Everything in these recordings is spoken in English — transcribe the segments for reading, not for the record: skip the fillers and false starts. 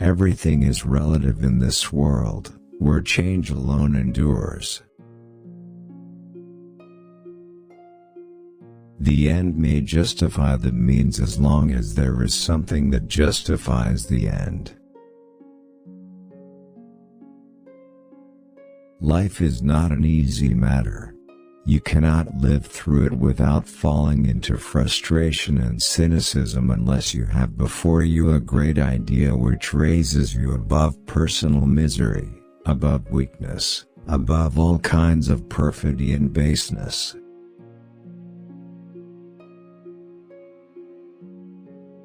Everything is relative in this world, where change alone endures. The end may justify the means as long as there is something that justifies the end. Life is not an easy matter. You cannot live through it without falling into frustration and cynicism unless you have before you a great idea which raises you above personal misery, above weakness, above all kinds of perfidy and baseness.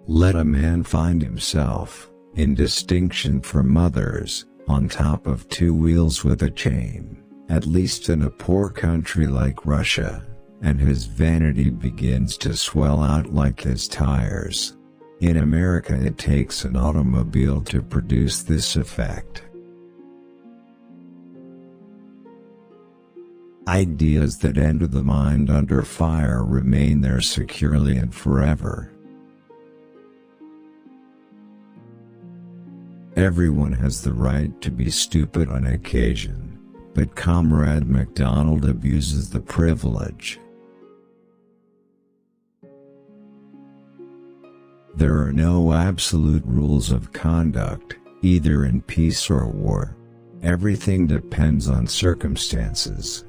Let a man find himself, in distinction from others, on top of two wheels with a chain, at least in a poor country like Russia, and his vanity begins to swell out like his tires. In America it takes an automobile to produce this effect. Ideas that enter the mind under fire remain there securely and forever. Everyone has the right to be stupid on occasion, but Comrade MacDonald abuses the privilege. There are no absolute rules of conduct, either in peace or war. Everything depends on circumstances.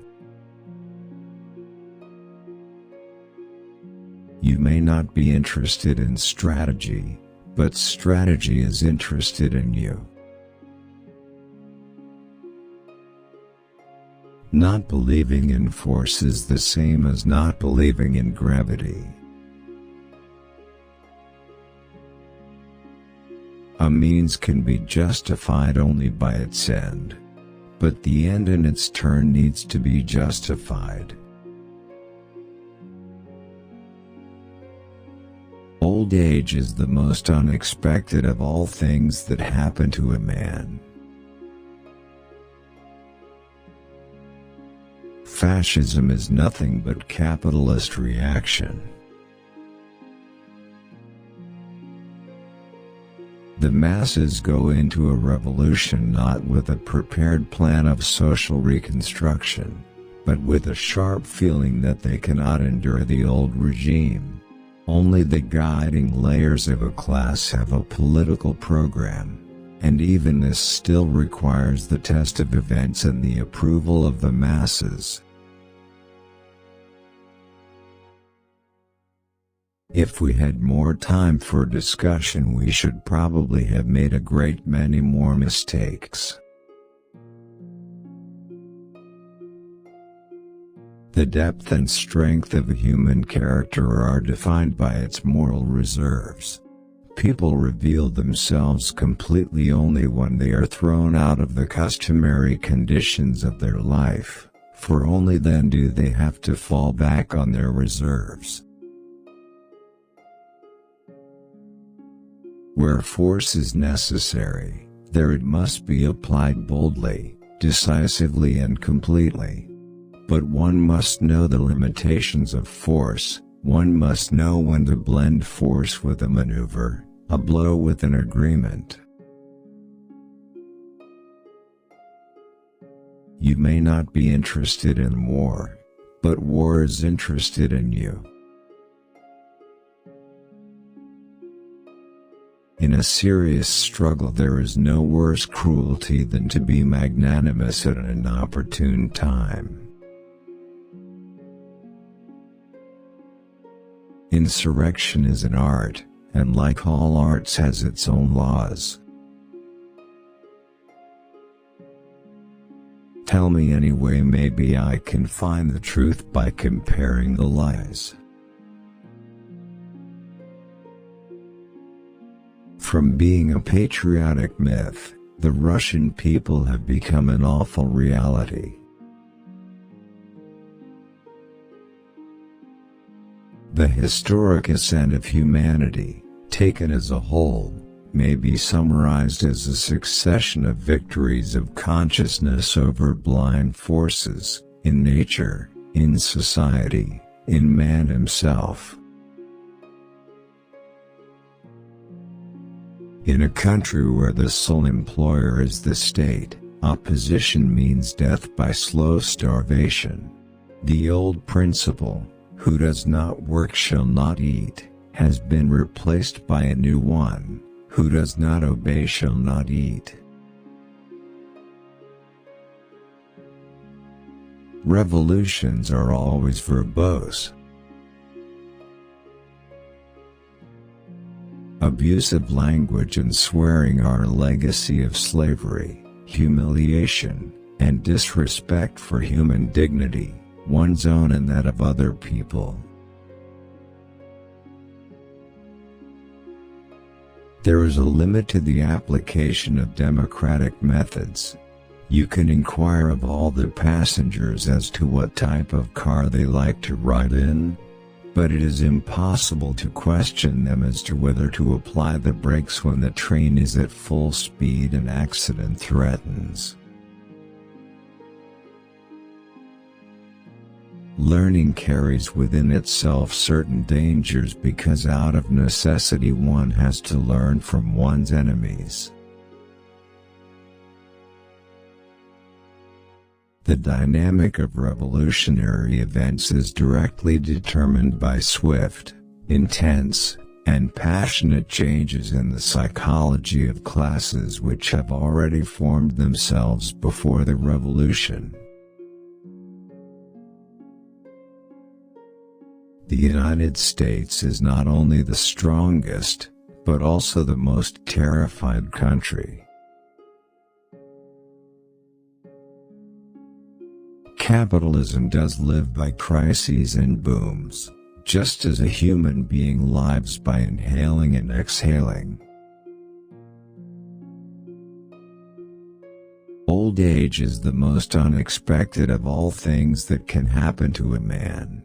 You may not be interested in strategy, but strategy is interested in you. Not believing in force is the same as not believing in gravity. A means can be justified only by its end, but the end in its turn needs to be justified. Old age is the most unexpected of all things that happen to a man. Fascism is nothing but capitalist reaction. The masses go into a revolution not with a prepared plan of social reconstruction, but with a sharp feeling that they cannot endure the old regime. Only the guiding layers of a class have a political program, and even this still requires the test of events and the approval of the masses. If we had more time for discussion, we should probably have made a great many more mistakes. The depth and strength of a human character are defined by its moral reserves. People reveal themselves completely only when they are thrown out of the customary conditions of their life, for only then do they have to fall back on their reserves. Where force is necessary, there it must be applied boldly, decisively and completely. But one must know the limitations of force. One must know when to blend force with a maneuver, a blow with an agreement. You may not be interested in war, but war is interested in you. In a serious struggle there is no worse cruelty than to be magnanimous at an inopportune time. Insurrection is an art, and like all arts has its own laws. Tell me anyway, maybe I can find the truth by comparing the lies. From being a patriotic myth, the Russian people have become an awful reality. The historic ascent of humanity, taken as a whole, may be summarized as a succession of victories of consciousness over blind forces, in nature, in society, in man himself. In a country where the sole employer is the state, opposition means death by slow starvation. The old principle, "Who does not work shall not eat," has been replaced by a new one, "Who does not obey shall not eat." Revolutions are always verbose. Abusive language and swearing are a legacy of slavery, humiliation, and disrespect for human dignity, one's own and that of other people. There is a limit to the application of democratic methods. You can inquire of all the passengers as to what type of car they like to ride in, but it is impossible to question them as to whether to apply the brakes when the train is at full speed and accident threatens. Learning carries within itself certain dangers because out of necessity one has to learn from one's enemies. The dynamic of revolutionary events is directly determined by swift, intense, and passionate changes in the psychology of classes which have already formed themselves before the revolution. The United States is not only the strongest, but also the most terrified country. Capitalism does live by crises and booms, just as a human being lives by inhaling and exhaling. Old age is the most unexpected of all things that can happen to a man.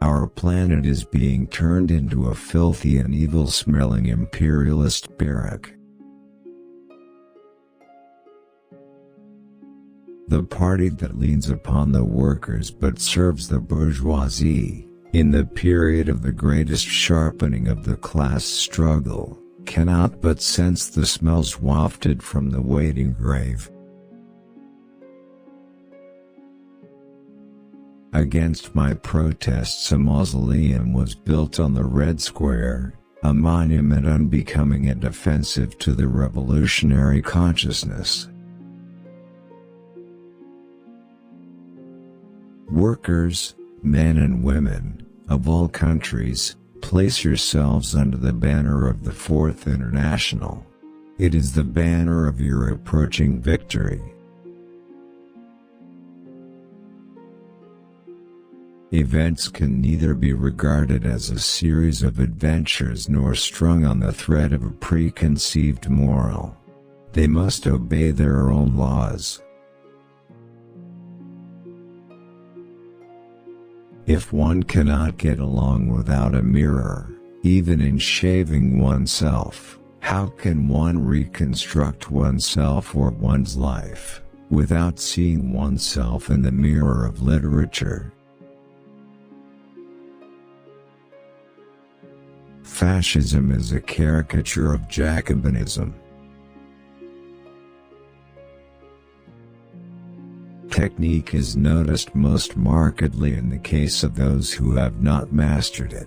Our planet is being turned into a filthy and evil-smelling imperialist barrack. The party that leans upon the workers but serves the bourgeoisie, in the period of the greatest sharpening of the class struggle, cannot but sense the smells wafted from the waiting grave. Against my protests, a mausoleum was built on the Red Square, a monument unbecoming and offensive to the revolutionary consciousness. Workers, men and women, of all countries, place yourselves under the banner of the Fourth International. It is the banner of your approaching victory. Events can neither be regarded as a series of adventures nor strung on the thread of a preconceived moral. They must obey their own laws. If one cannot get along without a mirror, even in shaving oneself, how can one reconstruct oneself or one's life, without seeing oneself in the mirror of literature? Fascism is a caricature of Jacobinism. Technique is noticed most markedly in the case of those who have not mastered it.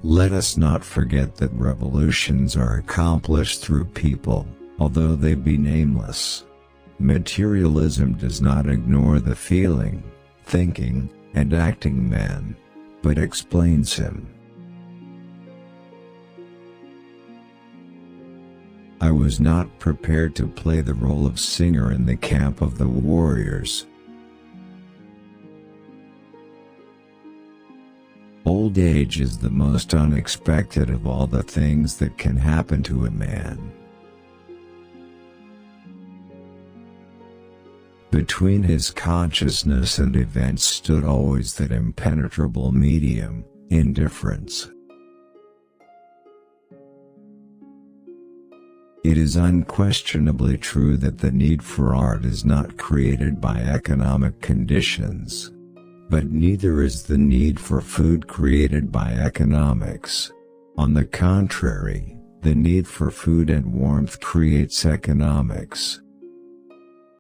Let us not forget that revolutions are accomplished through people, although they be nameless. Materialism does not ignore the feeling, thinking, and acting man, but explains him. I was not prepared to play the role of singer in the camp of the warriors. Old age is the most unexpected of all the things that can happen to a man. Between his consciousness and events stood always that impenetrable medium, indifference. It is unquestionably true that the need for art is not created by economic conditions. But neither is the need for food created by economics. On the contrary, the need for food and warmth creates economics.